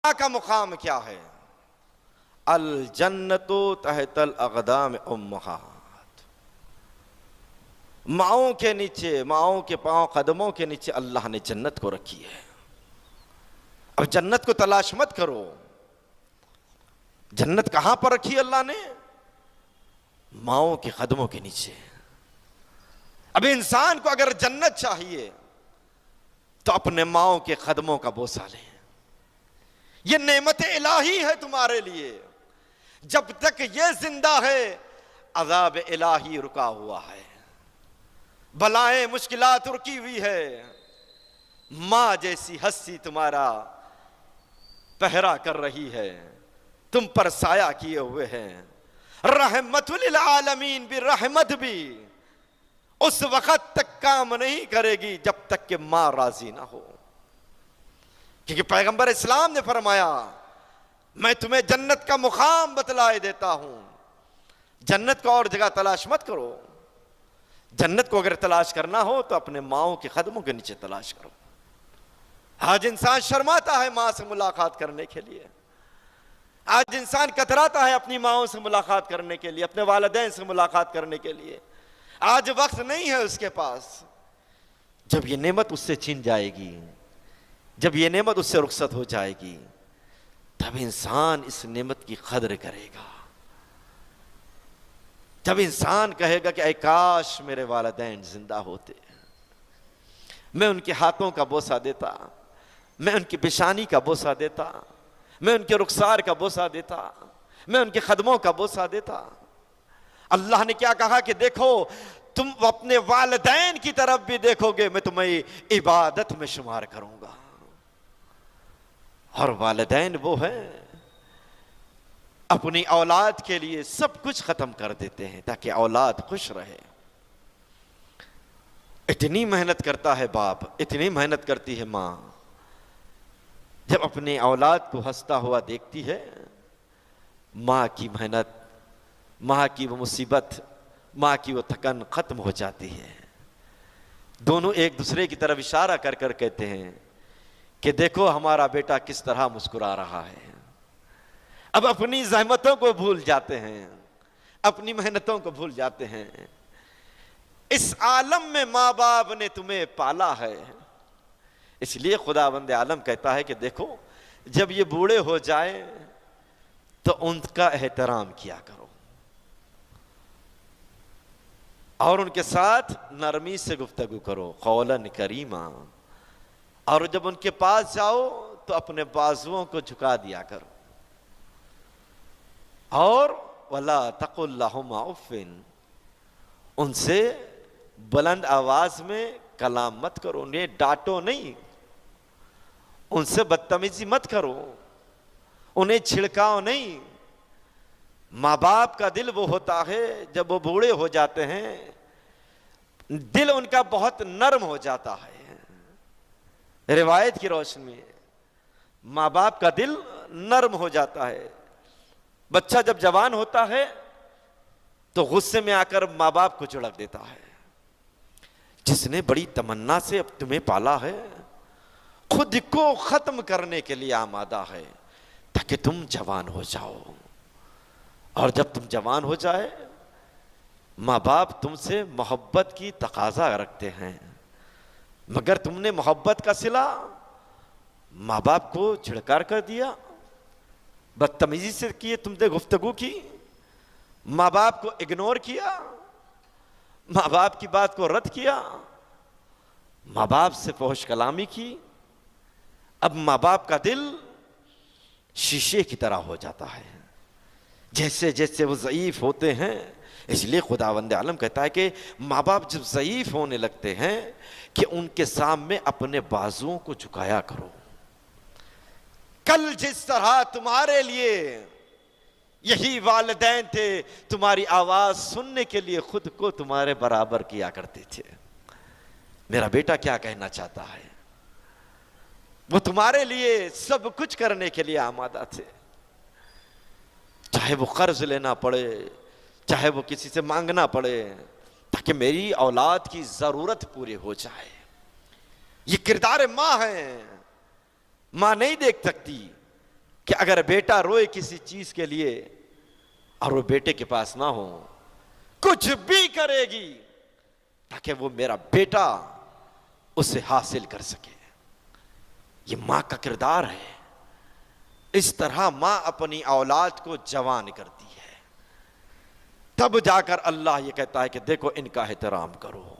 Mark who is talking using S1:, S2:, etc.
S1: ماں کا مقام کیا ہے؟ الجنت تحت الاقدام امہات، ماؤں کے نیچے، ماؤں کے پاؤں قدموں کے نیچے اللہ نے جنت کو رکھی ہے۔ اب جنت کو تلاش مت کرو، جنت کہاں پر رکھی اللہ نے؟ ماؤں کے قدموں کے نیچے۔ اب انسان کو اگر جنت چاہیے تو اپنے ماؤں کے قدموں کا بوسہ لیں۔ یہ نعمت الہی ہے تمہارے لیے، جب تک یہ زندہ ہے عذاب الہی رکا ہوا ہے، بلائیں مشکلات رکی ہوئی ہے۔ ماں جیسی ہستی تمہارا پہرا کر رہی ہے، تم پر سایہ کیے ہوئے ہیں۔ رحمت للعالمین بھی، رحمت بھی اس وقت تک کام نہیں کرے گی جب تک کہ ماں راضی نہ ہو، کیونکہ پیغمبر اسلام نے فرمایا میں تمہیں جنت کا مقام بتلائے دیتا ہوں، جنت کو اور جگہ تلاش مت کرو، جنت کو اگر تلاش کرنا ہو تو اپنے ماؤں کے قدموں کے نیچے تلاش کرو۔ آج انسان شرماتا ہے ماں سے ملاقات کرنے کے لیے، آج انسان کتراتا ہے اپنی ماؤں سے ملاقات کرنے کے لیے، اپنے والدین سے ملاقات کرنے کے لیے، آج وقت نہیں ہے اس کے پاس۔ جب یہ نعمت اس سے چھن جائے گی، جب یہ نعمت اس سے رخصت ہو جائے گی، تب انسان اس نعمت کی قدر کرے گا، جب انسان کہے گا کہ اے کاش میرے والدین زندہ ہوتے، میں ان کے ہاتھوں کا بوسہ دیتا، میں ان کی پیشانی کا بوسہ دیتا، میں ان کے رخسار کا بوسہ دیتا، میں ان کے قدموں کا بوسہ دیتا۔ اللہ نے کیا کہا کہ دیکھو تم اپنے والدین کی طرف بھی دیکھو گے میں تمہیں عبادت میں شمار کروں گا۔ اور والدین وہ ہیں اپنی اولاد کے لیے سب کچھ ختم کر دیتے ہیں تاکہ اولاد خوش رہے۔ اتنی محنت کرتا ہے باپ، اتنی محنت کرتی ہے ماں، جب اپنی اولاد کو ہنستا ہوا دیکھتی ہے، ماں کی محنت، ماں کی وہ مصیبت، ماں کی وہ تھکن ختم ہو جاتی ہے۔ دونوں ایک دوسرے کی طرف اشارہ کر کر کہتے ہیں کہ دیکھو ہمارا بیٹا کس طرح مسکرا رہا ہے۔ اب اپنی زحمتوں کو بھول جاتے ہیں، اپنی محنتوں کو بھول جاتے ہیں۔ اس عالم میں ماں باپ نے تمہیں پالا ہے، اس لیے خداوند عالم کہتا ہے کہ دیکھو جب یہ بوڑھے ہو جائیں تو ان کا احترام کیا کرو اور ان کے ساتھ نرمی سے گفتگو کرو، قولاً کریما، اور جب ان کے پاس جاؤ تو اپنے بازوؤں کو جھکا دیا کرو، اور وَلَا تَقُلْ لَهُمَا اُفٍّ، ان سے بلند آواز میں کلام مت کرو، انہیں ڈانٹو نہیں، ان سے بدتمیزی مت کرو، انہیں چھڑکاؤ نہیں۔ ماں باپ کا دل وہ ہوتا ہے جب وہ بوڑھے ہو جاتے ہیں، دل ان کا بہت نرم ہو جاتا ہے۔ روایت کی روشنی میں ماں باپ کا دل نرم ہو جاتا ہے۔ بچہ جب جوان ہوتا ہے تو غصے میں آ کر ماں باپ کو جھڑک دیتا ہے۔ جس نے بڑی تمنا سے اب تمہیں پالا ہے، خود کو ختم کرنے کے لیے آمادہ ہے تاکہ تم جوان ہو جاؤ، اور جب تم جوان ہو جائے ماں باپ تم سے محبت کی تقاضا رکھتے ہیں، مگر تم نے محبت کا صلہ ماں باپ کو جھڑکار کر دیا، بدتمیزی سے کیے، تم نے گفتگو کی، ماں باپ کو اگنور کیا، ماں باپ کی بات کو رد کیا، ماں باپ سے فحش کلامی کی۔ اب ماں باپ کا دل شیشے کی طرح ہو جاتا ہے، جیسے جیسے وہ ضعیف ہوتے ہیں۔ اس لیے خداوند عالم کہتا ہے کہ ماں باپ جب ضعیف ہونے لگتے ہیں کہ ان کے سامنے اپنے بازوؤں کو جھکایا کرو۔ کل جس طرح تمہارے لیے یہی والدین تھے، تمہاری آواز سننے کے لیے خود کو تمہارے برابر کیا کرتے تھے، میرا بیٹا کیا کہنا چاہتا ہے، وہ تمہارے لیے سب کچھ کرنے کے لیے آمادہ تھے، چاہے وہ قرض لینا پڑے، چاہے وہ کسی سے مانگنا پڑے، تاکہ میری اولاد کی ضرورت پوری ہو جائے۔ یہ کردار ماں ہے، ماں نہیں دیکھ سکتی کہ اگر بیٹا روئے کسی چیز کے لیے اور وہ بیٹے کے پاس نہ ہو، کچھ بھی کرے گی تاکہ وہ میرا بیٹا اسے حاصل کر سکے. یہ ماں کا کردار ہے. اس طرح ماں اپنی اولاد کو جوان کرتی ہے. تب جا کر اللہ یہ کہتا ہے کہ دیکھو ان کا احترام کرو.